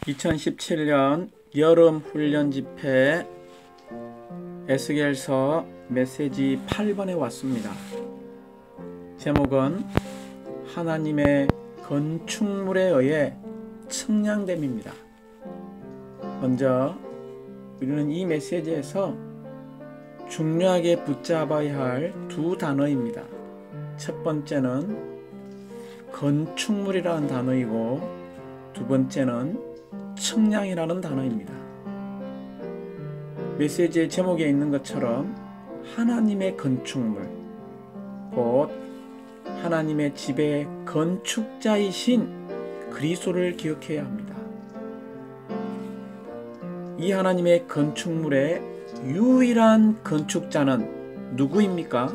2017년 여름 훈련 집회 에스겔서 메시지 8번에 왔습니다. 제목은 하나님의 건축물에 의해 청량됨입니다. 먼저 우리는 이 메시지에서 중요하게 붙잡아야 할 두 단어입니다. 첫 번째는 건축물이라는 단어이고 두 번째는 청량이라는 단어입니다. 메시지의 제목에 있는 것처럼 하나님의 건축물, 곧 하나님의 집의 건축자이신 그리스도를 기억해야 합니다. 이 하나님의 건축물의 유일한 건축자는 누구입니까?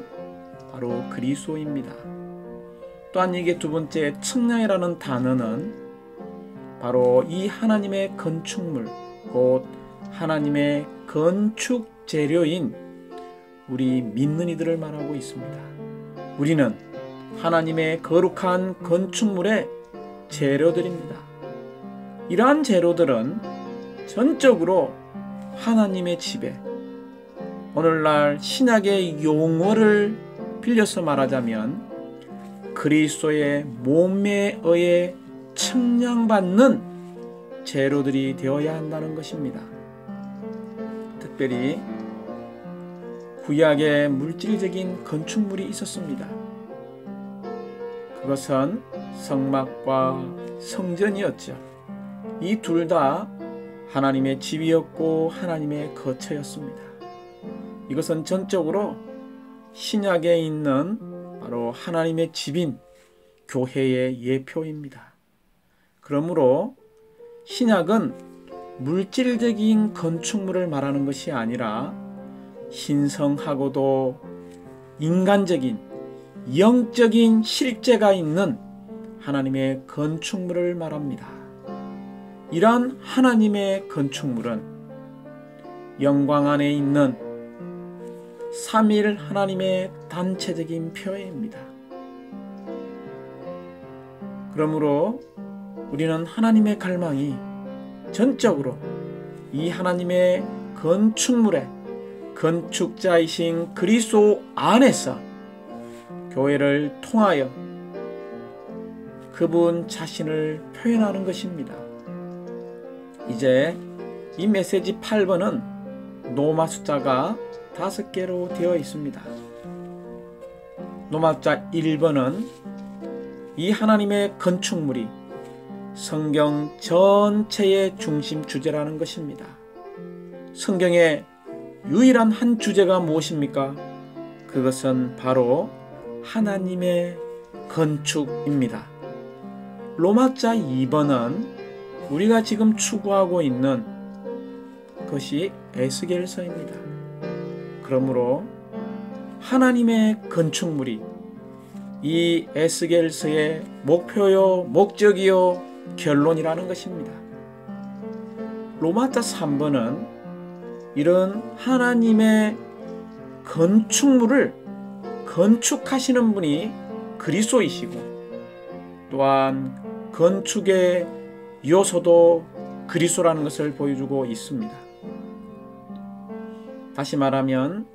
바로 그리스도입니다. 또한 이게 두 번째 청량이라는 단어는 바로 이 하나님의 건축물, 곧 하나님의 건축 재료인 우리 믿는 이들을 말하고 있습니다. 우리는 하나님의 거룩한 건축물의 재료들입니다. 이러한 재료들은 전적으로 하나님의 집에, 오늘날 신약의 용어를 빌려서 말하자면 그리스도의 몸에 의해 청량받는 재료들이 되어야 한다는 것입니다. 특별히 구약의 물질적인 건축물이 있었습니다. 그것은 성막과 성전이었죠. 이 둘 다 하나님의 집이었고 하나님의 거처였습니다. 이것은 전적으로 신약에 있는 바로 하나님의 집인 교회의 예표입니다. 그러므로 신약은 물질적인 건축물을 말하는 것이 아니라 신성하고도 인간적인 영적인 실제가 있는 하나님의 건축물을 말합니다. 이러한 하나님의 건축물은 영광 안에 있는 삼일 하나님의 단체적인 표현입니다. 그러므로 우리는 하나님의 갈망이 전적으로 이 하나님의 건축물의 건축자이신 그리스도 안에서 교회를 통하여 그분 자신을 표현하는 것입니다. 이제 이 메시지 8번은 노마 숫자가 5개로 되어 있습니다. 노마 숫자 1번은 이 하나님의 건축물이 성경 전체의 중심 주제라는 것입니다. 성경의 유일한 한 주제가 무엇입니까? 그것은 바로 하나님의 건축입니다. 로마자 2번은 우리가 지금 추구하고 있는 것이 에스겔서입니다. 그러므로 하나님의 건축물이 이 에스겔서의 목표요, 목적이요, 결론이라는 것입니다. 로마자 3번은 이런 하나님의 건축물을 건축하시는 분이 그리스도이시고 또한 건축의 요소도 그리스도라는 것을 보여주고 있습니다. 다시 말하면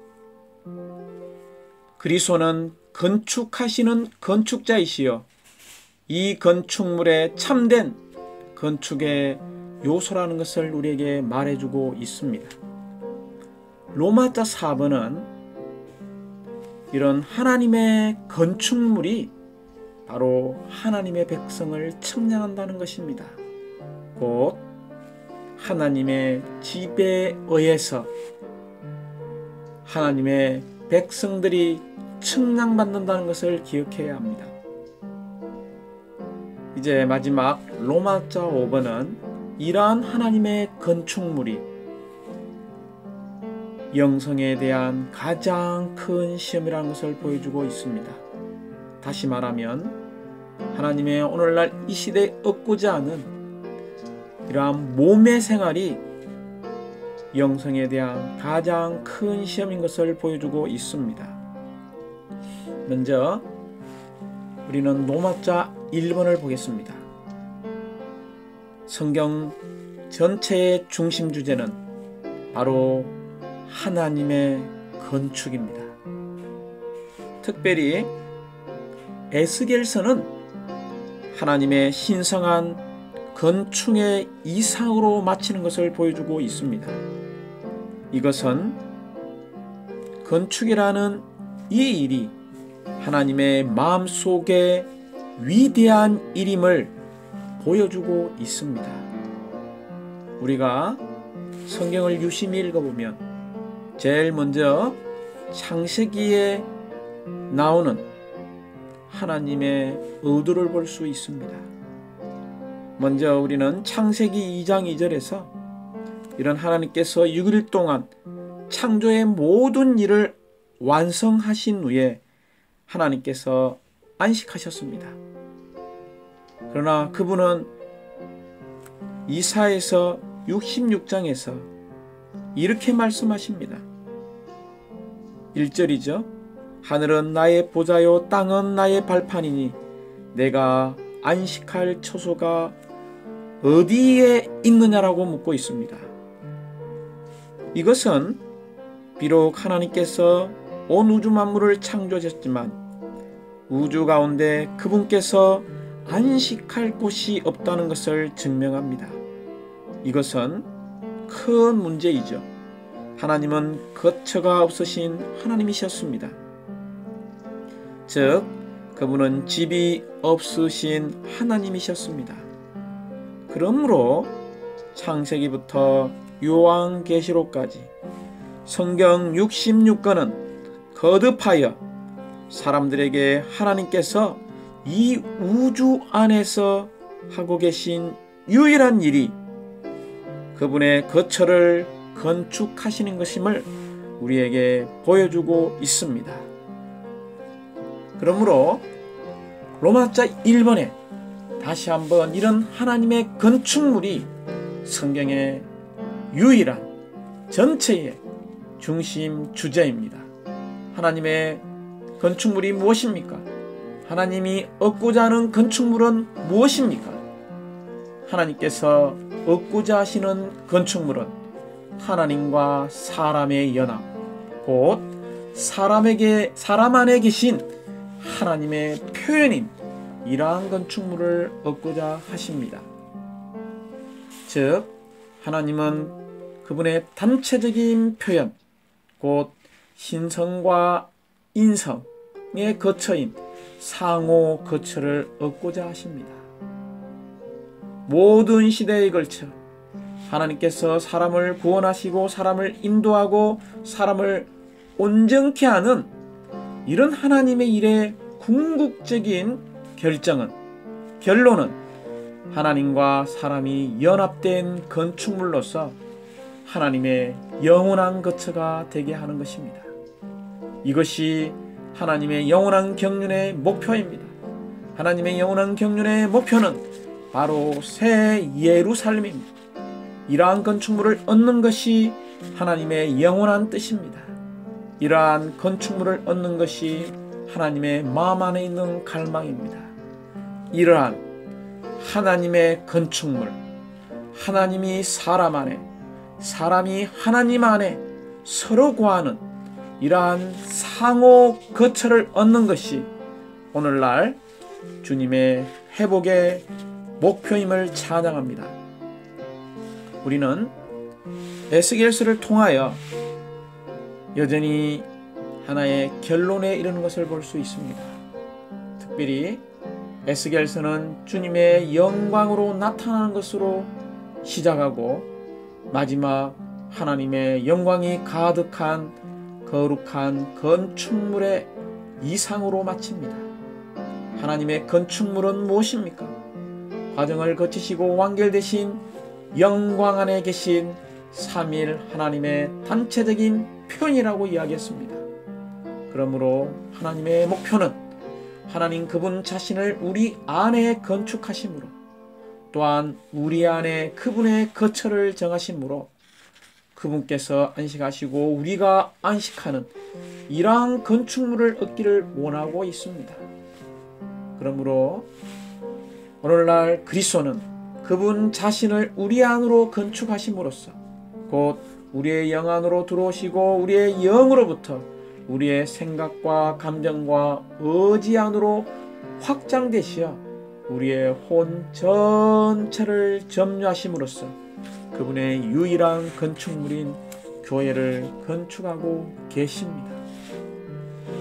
그리스도는 건축하시는 건축자이시여 이 건축물의 참된 건축의 요소라는 것을 우리에게 말해주고 있습니다. 로마자 4번은 이런 하나님의 건축물이 바로 하나님의 백성을 청량한다는 것입니다. 곧 하나님의 집에 의해서 하나님의 백성들이 청량받는다는 것을 기억해야 합니다. 이제 마지막 로마자 5번은 이러한 하나님의 건축물이 영성에 대한 가장 큰 시험이라는 것을 보여주고 있습니다. 다시 말하면 하나님의 오늘날 이 시대에 얻고자 하는 이러한 몸의 생활이 영성에 대한 가장 큰 시험인 것을 보여주고 있습니다. 먼저 우리는 로마자 1번을 보겠습니다. 성경 전체의 중심 주제는 바로 하나님의 건축입니다. 특별히 에스겔서는 하나님의 신성한 건축의 이상으로 마치는 것을 보여주고 있습니다. 이것은 건축이라는 이 일이 하나님의 마음속에 위대한 일임을 보여주고 있습니다. 우리가 성경을 유심히 읽어보면 제일 먼저 창세기에 나오는 하나님의 의도를 볼 수 있습니다. 먼저 우리는 창세기 2장 2절에서 이런 하나님께서 6일 동안 창조의 모든 일을 완성하신 후에 하나님께서 안식하셨습니다. 그러나 그분은 이사야서 66장에서 이렇게 말씀하십니다. 1절이죠. 하늘은 나의 보좌요 땅은 나의 발판이니 내가 안식할 처소가 어디에 있느냐라고 묻고 있습니다. 이것은 비록 하나님께서 온 우주 만물을 창조하셨지만 우주 가운데 그분께서 안식할 곳이 없다는 것을 증명합니다. 이것은 큰 문제이죠. 하나님은 거처가 없으신 하나님이셨습니다. 즉 그분은 집이 없으신 하나님이셨습니다. 그러므로 창세기부터 요한계시록까지 성경 66권은 거듭하여 사람들에게 하나님께서 이 우주 안에서 하고 계신 유일한 일이 그분의 거처를 건축하시는 것임을 우리에게 보여주고 있습니다. 그러므로 로마자 1번에 다시 한번 이런 하나님의 건축물이 성경의 유일한 전체의 중심 주제입니다. 하나님의 건축물이 무엇입니까? 하나님이 얻고자 하는 건축물은 무엇입니까? 하나님께서 얻고자 하시는 건축물은 하나님과 사람의 연합, 곧 사람 안에 계신 하나님의 표현인 이러한 건축물을 얻고자 하십니다. 즉 하나님은 그분의 단체적인 표현, 곧 신성과 인성의 거처인 상호 거처를 얻고자 하십니다. 모든 시대에 걸쳐 하나님께서 사람을 구원하시고 사람을 인도하고 사람을 온전케 하는 이런 하나님의 일의 궁극적인 결론은 하나님과 사람이 연합된 건축물로서 하나님의 영원한 거처가 되게 하는 것입니다. 이것이 하나님의 영원한 경륜의 목표입니다. 하나님의 영원한 경륜의 목표는 바로 새 예루살렘입니다. 이러한 건축물을 얻는 것이 하나님의 영원한 뜻입니다. 이러한 건축물을 얻는 것이 하나님의 마음 안에 있는 갈망입니다. 이러한 하나님의 건축물, 하나님이 사람 안에, 사람이 하나님 안에 서로 구하는 이러한 상호 거처를 얻는 것이 오늘날 주님의 회복의 목표임을 찬양합니다. 우리는 에스겔서를 통하여 여전히 하나의 결론에 이르는 것을 볼 수 있습니다. 특별히 에스겔서는 주님의 영광으로 나타나는 것으로 시작하고 마지막 하나님의 영광이 가득한 거룩한 건축물의 이상으로 마칩니다. 하나님의 건축물은 무엇입니까? 과정을 거치시고 완결되신 영광 안에 계신 삼일 하나님의 단체적인 표현이라고 이야기했습니다. 그러므로 하나님의 목표는 하나님 그분 자신을 우리 안에 건축하심으로 또한 우리 안에 그분의 거처를 정하심으로 그분께서 안식하시고 우리가 안식하는 이러한 건축물을 얻기를 원하고 있습니다. 그러므로 오늘날 그리스도는 그분 자신을 우리 안으로 건축하심으로써 곧 우리의 영 안으로 들어오시고 우리의 영으로부터 우리의 생각과 감정과 의지 안으로 확장되시어 우리의 혼 전체를 점유하심으로써 그분의 유일한 건축물인 교회를 건축하고 계십니다.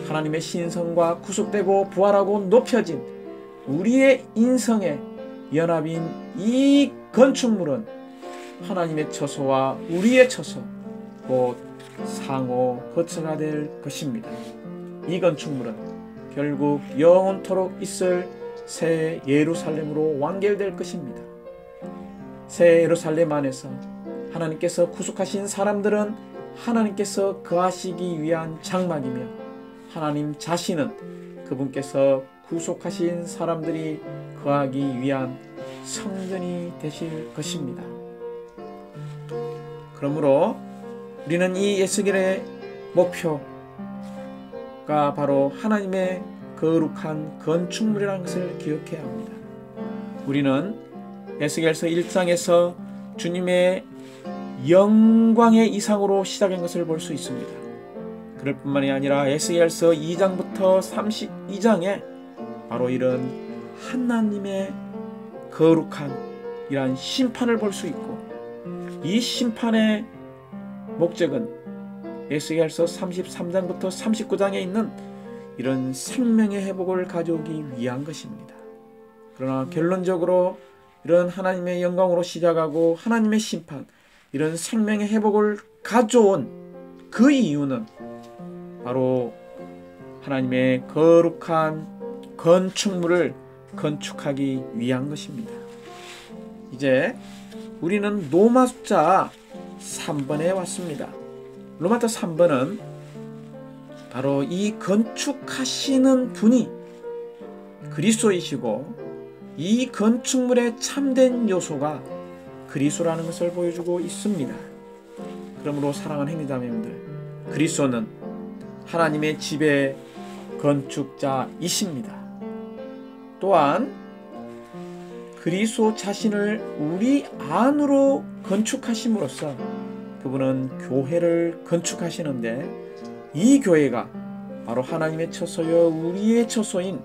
하나님의 신성과 구속되고 부활하고 높여진 우리의 인성의 연합인 이 건축물은 하나님의 처소와 우리의 처소 곧 상호 거처가 될 것입니다. 이 건축물은 결국 영원토록 있을 새 예루살렘으로 완결될 것입니다. 새 예루살렘 안에서 하나님께서 구속하신 사람들은 하나님께서 거하시기 위한 장막이며 하나님 자신은 그분께서 구속하신 사람들이 거하기 위한 성전이 되실 것입니다. 그러므로 우리는 이 에스겔의 목표가 바로 하나님의 거룩한 건축물이라는 것을 기억해야 합니다. 우리는 에스겔서 1장에서 주님의 영광의 이상으로 시작한 것을 볼 수 있습니다. 그럴 뿐만이 아니라 에스겔서 2장부터 32장에 바로 이런 하나님의 거룩한 이러한 심판을 볼 수 있고 이 심판의 목적은 에스겔서 33장부터 39장에 있는 이런 생명의 회복을 가져오기 위한 것입니다. 그러나 결론적으로 이런 하나님의 영광으로 시작하고 하나님의 심판, 이런 생명의 회복을 가져온 그 이유는 바로 하나님의 거룩한 건축물을 건축하기 위한 것입니다. 이제 우리는 로마자 3번에 왔습니다. 로마자 3번은 바로 이 건축하시는 분이 그리스도이시고 이 건축물의 참된 요소가 그리스도라는 것을 보여주고 있습니다. 그러므로 사랑하는 행리자매님들, 그리스도는 하나님의 집의 건축자이십니다. 또한 그리스도 자신을 우리 안으로 건축하심으로써 그분은 교회를 건축하시는데 이 교회가 바로 하나님의 처소여 우리의 처소인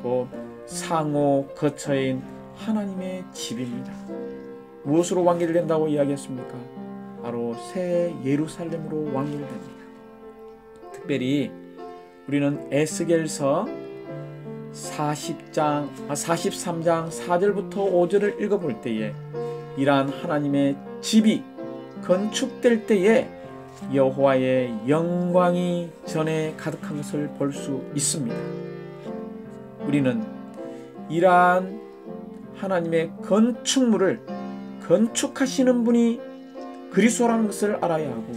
곧 상호 거처인 하나님의 집입니다. 무엇으로 완결된다고 이야기했습니까? 바로 새 예루살렘으로 완결됩니다. 특별히 우리는 에스겔서 43장 4절부터 5절을 읽어볼 때에 이러한 하나님의 집이 건축될 때에 여호와의 영광이 전에 가득한 것을 볼 수 있습니다. 우리는 이러한 하나님의 건축물을 건축하시는 분이 그리스도라는 것을 알아야 하고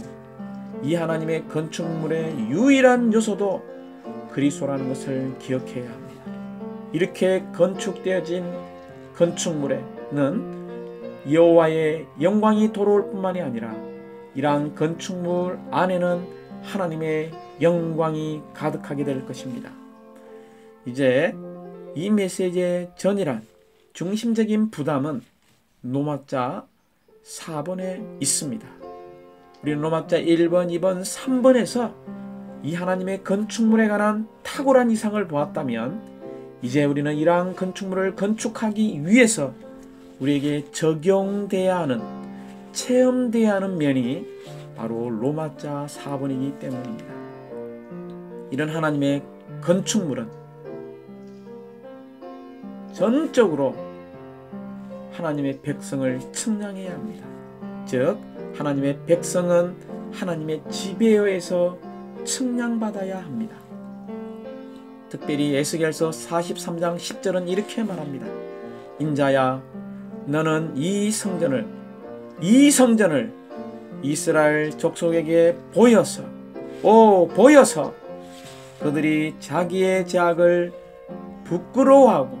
이 하나님의 건축물의 유일한 요소도 그리스도라는 것을 기억해야 합니다. 이렇게 건축되어진 건축물에는 여호와의 영광이 돌아올 뿐만이 아니라 이러한 건축물 안에는 하나님의 영광이 가득하게 될 것입니다. 이제 이 메시지의 전이란 중심적인 부담은 로마자 4번에 있습니다. 우리는 로마자 1번, 2번, 3번에서 이 하나님의 건축물에 관한 탁월한 이상을 보았다면 이제 우리는 이러한 건축물을 건축하기 위해서 우리에게 적용돼야 하는, 체험돼야 하는 면이 바로 로마자 4번이기 때문입니다. 이런 하나님의 건축물은 전적으로 하나님의 백성을 측량해야 합니다. 즉 하나님의 백성은 하나님의 지배하에서 측량받아야 합니다. 특별히 에스겔서 43장 10절은 이렇게 말합니다. 인자야 너는 이 성전을 이스라엘 족속에게 보여서 그들이 자기의 제약을 부끄러워하고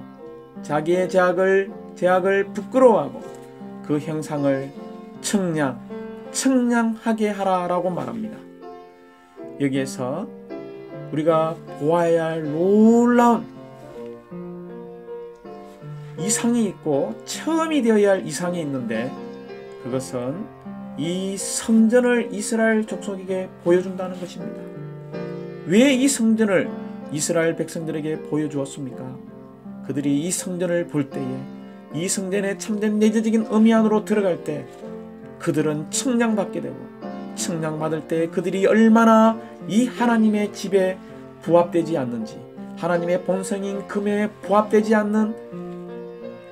자기의 제약을 부끄러워하고 그 형상을 측량하게 하라라고 말합니다. 여기에서 우리가 보아야 할 놀라운 이상이 있고 처음이 되어야 할 이상이 있는데 그것은 이 성전을 이스라엘 족속에게 보여준다는 것입니다. 왜 이 성전을 이스라엘 백성들에게 보여주었습니까? 그들이 이 성전을 볼 때에 이 성전의 참된 내재적인 의미 안으로 들어갈 때 그들은 측량받게 되고 측량받을 때 그들이 얼마나 이 하나님의 집에 부합되지 않는지 하나님의 본성인 금에 부합되지 않는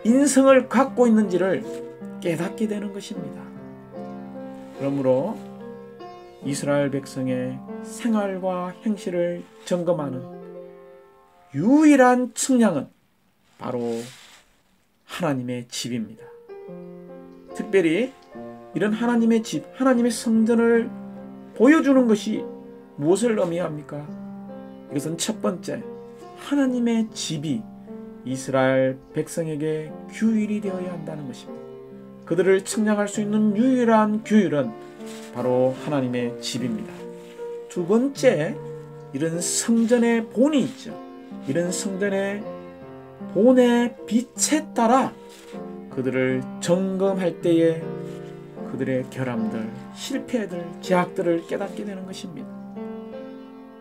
인성을 갖고 있는지를 깨닫게 되는 것입니다. 그러므로 이스라엘 백성의 생활과 행실을 점검하는 유일한 측량은 바로 하나님의 집입니다. 특별히 이런 하나님의 집, 하나님의 성전을 보여주는 것이 무엇을 의미합니까? 이것은 첫 번째, 하나님의 집이 이스라엘 백성에게 규율이 되어야 한다는 것입니다. 그들을 측량할 수 있는 유일한 규율은 바로 하나님의 집입니다. 두 번째, 이런 성전의 본이 있죠. 이런 성전의 본의 빛에 따라 그들을 점검할 때에 그들의 결함들, 실패들, 제약들을 깨닫게 되는 것입니다.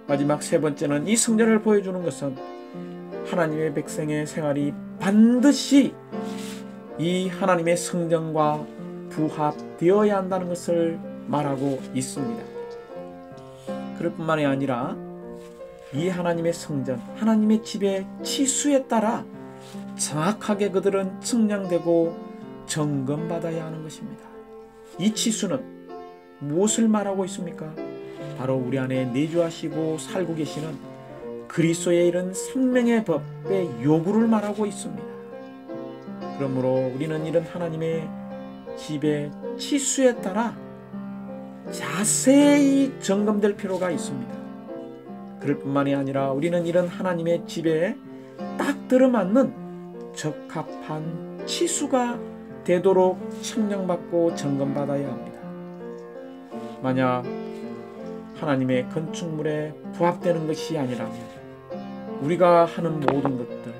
마지막 세 번째는 이 성전을 보여주는 것은 하나님의 백성의 생활이 반드시 이 하나님의 성전과 부합되어야 한다는 것을 말하고 있습니다. 그럴 뿐만이 아니라 이 하나님의 성전, 하나님의 집의 치수에 따라 정확하게 그들은 측량되고 점검받아야 하는 것입니다. 이 치수는 무엇을 말하고 있습니까? 바로 우리 안에 내주하시고 살고 계시는 그리스도의 이런 생명의 법의 요구를 말하고 있습니다. 그러므로 우리는 이런 하나님의 집의 치수에 따라 자세히 점검될 필요가 있습니다. 그럴 뿐만이 아니라 우리는 이런 하나님의 집에 딱 들어맞는 적합한 치수가 되도록 측량받고 점검받아야 합니다. 만약 하나님의 건축물에 부합되는 것이 아니라면 우리가 하는 모든 것들,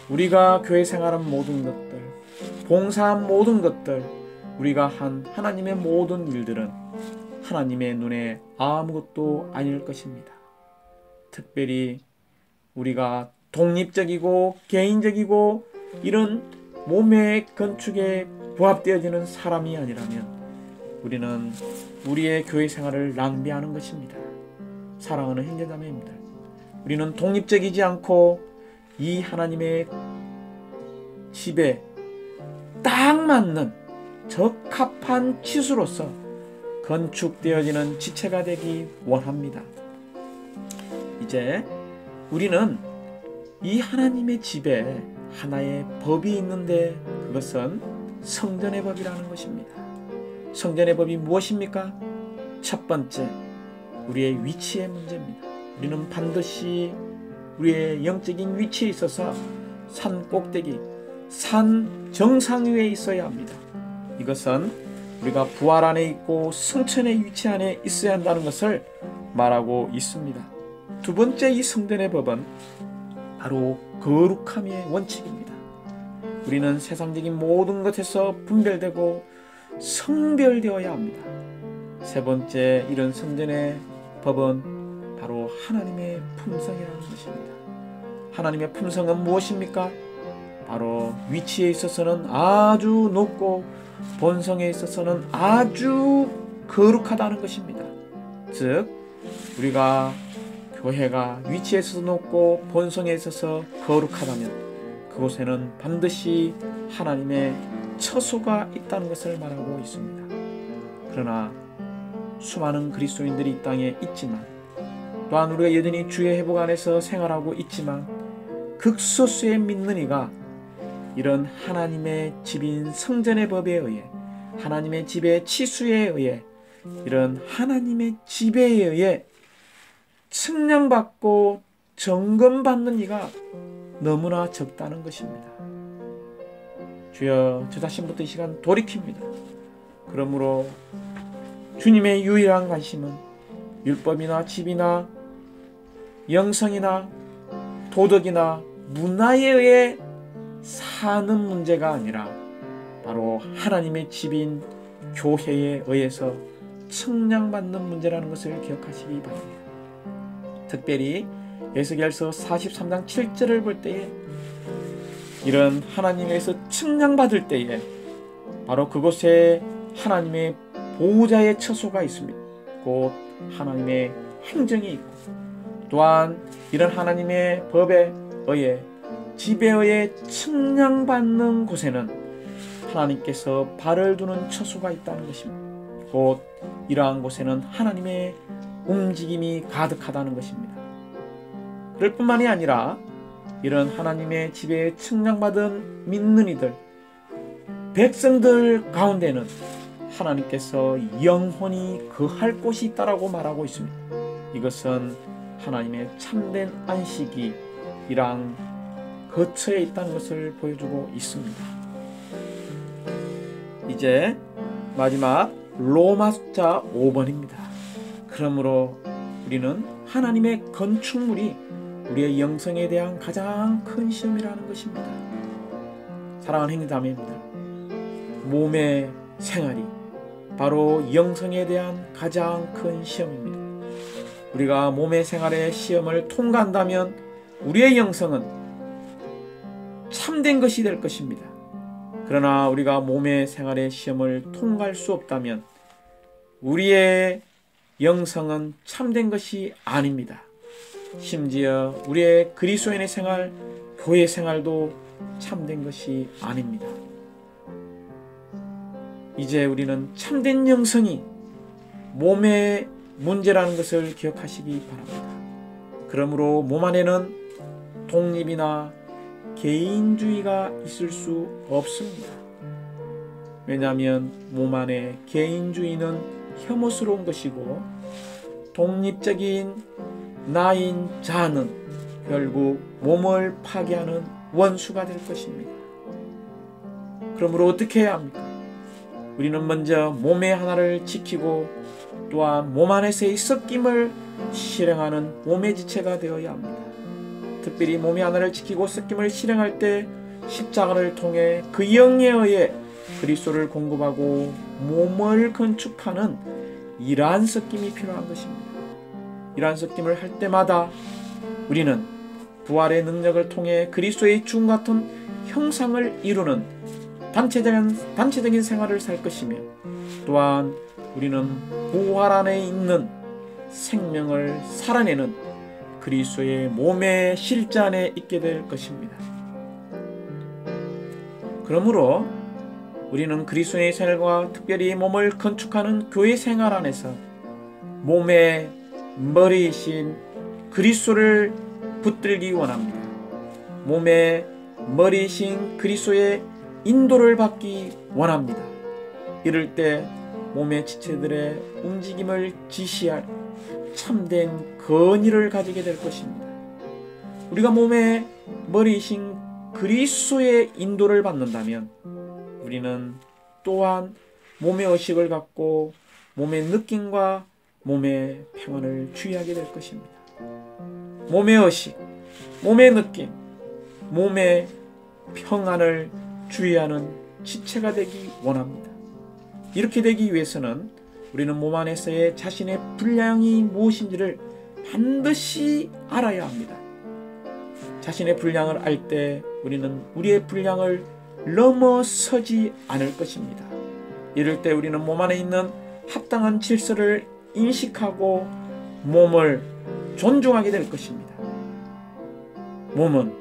우리가 교회 생활한 모든 것들, 봉사한 모든 것들, 우리가 한 하나님의 모든 일들은 하나님의 눈에 아무것도 아닐 것입니다. 특별히 우리가 독립적이고 개인적이고 이런 몸의 건축에 부합되어지는 사람이 아니라면 우리는 우리의 교회 생활을 낭비하는 것입니다. 사랑하는 형제자매입니다. 우리는 독립적이지 않고 이 하나님의 집에 딱 맞는 적합한 치수로서 건축되어지는 지체가 되기 원합니다. 이제 우리는 이 하나님의 집에 하나의 법이 있는데 그것은 성전의 법이라는 것입니다. 성전의 법이 무엇입니까? 첫 번째, 우리의 위치의 문제입니다. 우리는 반드시 우리의 영적인 위치에 있어서 산 꼭대기, 산 정상 위에 있어야 합니다. 이것은 우리가 부활 안에 있고 성천의 위치 안에 있어야 한다는 것을 말하고 있습니다. 두 번째, 이 성전의 법은 바로 거룩함의 원칙입니다. 우리는 세상적인 모든 것에서 분별되고 성별되어야 합니다. 세 번째, 이런 성전의 법은 바로 하나님의 품성이라는 것입니다. 하나님의 품성은 무엇입니까? 바로 위치에 있어서는 아주 높고 본성에 있어서는 아주 거룩하다는 것입니다. 즉 우리가 교회가 위치에 있어서 높고 본성에 있어서 거룩하다면 그곳에는 반드시 하나님의 처소가 있다는 것을 말하고 있습니다. 그러나 수많은 그리스도인들이 이 땅에 있지만 또한 우리가 여전히 주의 회복 안에서 생활하고 있지만 극소수의 믿는 이가 이런 하나님의 집인 성전의 법에 의해 하나님의 집의 치수에 의해 이런 하나님의 집에 의해 측량받고 점검받는 이가 너무나 적다는 것입니다. 주여, 저 자신부터 이 시간 돌이킵니다. 그러므로 주님의 유일한 관심은 율법이나 집이나 영성이나 도덕이나 문화에 의해 사는 문제가 아니라 바로 하나님의 집인 교회에 의해서 측량받는 문제라는 것을 기억하시기 바랍니다. 특별히 에스겔서 43장 7절을 볼 때에 이런 하나님에서 측량받을 때에 바로 그곳에 하나님의 보호자의 처소가 있습니다. 곧 하나님의 행정이 있고, 또한 이런 하나님의 법에 의해 집에 의해 측량받는 곳에는 하나님께서 발을 두는 처소가 있다는 것입니다. 곧 이러한 곳에는 하나님의 움직임이 가득하다는 것입니다. 그럴 뿐만이 아니라 이런 하나님의 집에 측량받은 믿는 이들, 백성들 가운데는 하나님께서 영원히 거할 곳이 있다라고 말하고 있습니다. 이것은 하나님의 참된 안식이 이랑 거처에 있다는 것을 보여주고 있습니다. 이제 마지막 로마 숫자 5번입니다. 그러므로 우리는 하나님의 건축물이 우리의 영성에 대한 가장 큰 시험이라는 것입니다. 사랑하는 형제자매님들, 몸의 생활이 바로 영성에 대한 가장 큰 시험입니다. 우리가 몸의 생활의 시험을 통과한다면 우리의 영성은 참된 것이 될 것입니다. 그러나 우리가 몸의 생활의 시험을 통과할 수 없다면 우리의 영성은 참된 것이 아닙니다. 심지어 우리의 그리스도인의 생활, 교회 생활도 참된 것이 아닙니다. 이제 우리는 참된 영성이 몸의 문제라는 것을 기억하시기 바랍니다. 그러므로 몸 안에는 독립이나 개인주의가 있을 수 없습니다. 왜냐하면 몸 안에 개인주의는 혐오스러운 것이고, 독립적인 나인 자는 결국 몸을 파괴하는 원수가 될 것입니다. 그러므로 어떻게 해야 합니까? 우리는 먼저 몸의 하나를 지키고 또한 몸 안에서의 섞임을 실행하는 몸의 지체가 되어야 합니다. 특별히 몸의 하나를 지키고 섞임을 실행할 때 십자가를 통해 그 영에 의해 그리스도를 공급하고 몸을 건축하는 이러한 섞임이 필요한 것입니다. 이러한 섞임을 할 때마다 우리는 부활의 능력을 통해 그리스도의 죽음 같은 형상을 이루는 단체적인 생활을 살 것이며, 또한 우리는 부활 안에 있는 생명을 살아내는 그리스도의 몸의 실제 안에 있게 될 것입니다. 그러므로 우리는 그리스도의 생활과 특별히 몸을 건축하는 교회 생활 안에서 몸의 머리이신 그리스도를 붙들기 원합니다. 몸의 머리이신 그리스도의 인도를 받기 원합니다. 이럴 때 몸의 지체들의 움직임을 지시할 참된 건의를 가지게 될 것입니다. 우리가 몸의 머리이신 그리스도의 인도를 받는다면 우리는 또한 몸의 의식을 갖고 몸의 느낌과 몸의 평안을 주의하게 될 것입니다. 몸의 의식, 몸의 느낌, 몸의 평안을 주의하는 지체가 되기 원합니다. 이렇게 되기 위해서는 우리는 몸 안에서의 자신의 분량이 무엇인지를 반드시 알아야 합니다. 자신의 분량을 알 때 우리는 우리의 분량을 넘어서지 않을 것입니다. 이럴 때 우리는 몸 안에 있는 합당한 질서를 인식하고 몸을 존중하게 될 것입니다. 몸은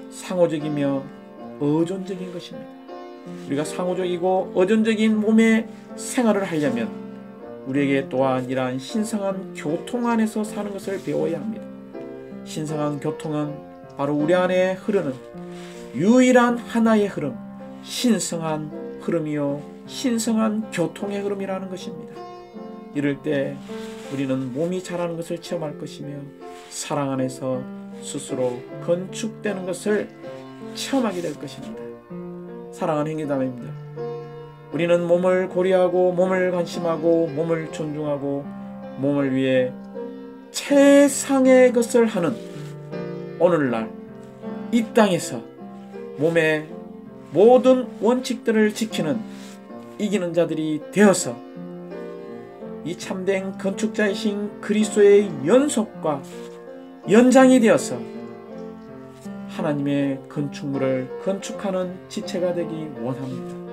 상호적이며 의존적인 것입니다. 우리가 상호적이고 의존적인 몸의 생활을 하려면 우리에게 또한 이러한 신성한 교통 안에서 사는 것을 배워야 합니다. 신성한 교통은 바로 우리 안에 흐르는 유일한 하나의 흐름, 신성한 흐름이요 신성한 교통의 흐름이라는 것입니다. 이럴 때 우리는 몸이 자라는 것을 체험할 것이며 사랑 안에서 스스로 건축되는 것을 체험하게 될 것입니다. 사랑하는 형제자매입니다. 우리는 몸을 고려하고 몸을 관심하고 몸을 존중하고 몸을 위해 최상의 것을 하는 오늘날 이 땅에서 몸의 모든 원칙들을 지키는 이기는 자들이 되어서 이 참된 건축자이신 그리스도의 연속과 연장이 되어서 하나님의 건축물을 건축하는 지체가 되기 원합니다.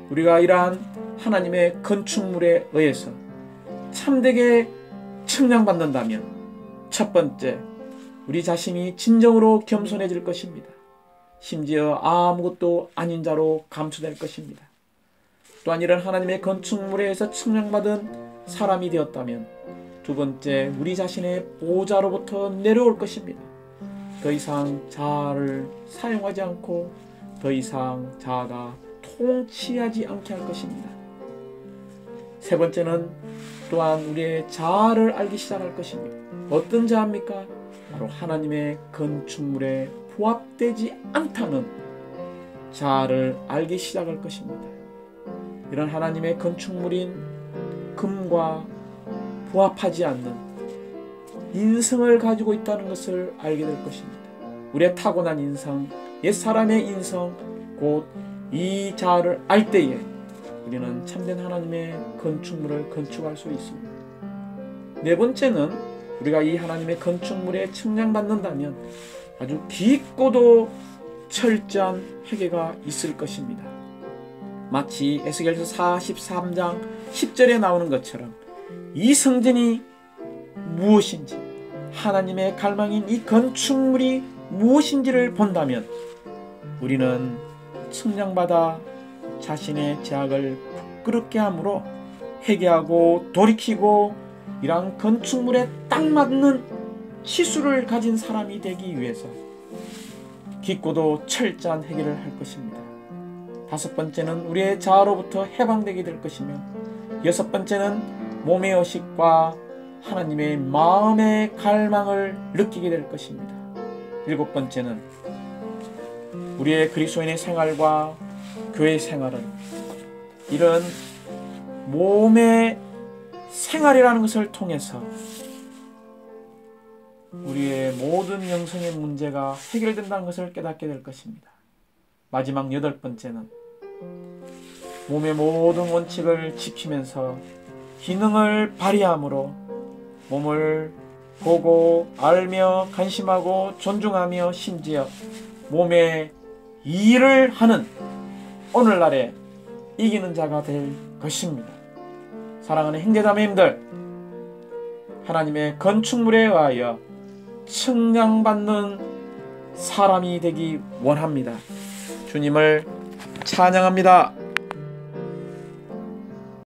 우리가 이러한 하나님의 건축물에 의해서 참되게 측량받는다면 첫 번째, 우리 자신이 진정으로 겸손해질 것입니다. 심지어 아무것도 아닌 자로 감추될 것입니다. 또한 이런 하나님의 건축물에 의해서 측량받은 사람이 되었다면 두 번째, 우리 자신의 보좌로부터 내려올 것입니다. 더 이상 자아를 사용하지 않고 더 이상 자아가 통치하지 않게 할 것입니다. 세 번째는 또한 우리의 자아를 알기 시작할 것입니다. 어떤 자아입니까? 바로 하나님의 건축물에 부합되지 않다는 자아를 알기 시작할 것입니다. 이런 하나님의 건축물인 금과 부합하지 않는 인성을 가지고 있다는 것을 알게 될 것입니다. 우리의 타고난 인성, 옛사람의 인성, 곧 이 자아를 알 때에 우리는 참된 하나님의 건축물을 건축할 수 있습니다. 네 번째는 우리가 이 하나님의 건축물에 측량받는다면 아주 깊고도 철저한 회개가 있을 것입니다. 마치 에스겔서 43장 10절에 나오는 것처럼 이 성전이 무엇인지, 하나님의 갈망인 이 건축물이 무엇인지를 본다면 우리는 측량받아 자신의 죄악을 부끄럽게 함으로 회개하고 돌이키고 이러한 건축물에 딱 맞는 치수를 가진 사람이 되기 위해서 깊고도 철저한 회개를 할 것입니다. 다섯 번째는 우리의 자아로부터 해방되게 될 것이며, 여섯 번째는 몸의 의식과 하나님의 마음의 갈망을 느끼게 될 것입니다. 일곱 번째는 우리의 그리스도인의 생활과 교회 생활은 이런 몸의 생활이라는 것을 통해서 우리의 모든 영성의 문제가 해결된다는 것을 깨닫게 될 것입니다. 마지막 여덟 번째는 몸의 모든 원칙을 지키면서 기능을 발휘함으로 몸을 보고 알며 간심하고 존중하며 심지어 몸의 일을 하는 오늘날의 이기는 자가 될 것입니다. 사랑하는 형제자매님들, 하나님의 건축물에 의하여 측량받는 사람이 되기 원합니다. 주님을 찬양합니다.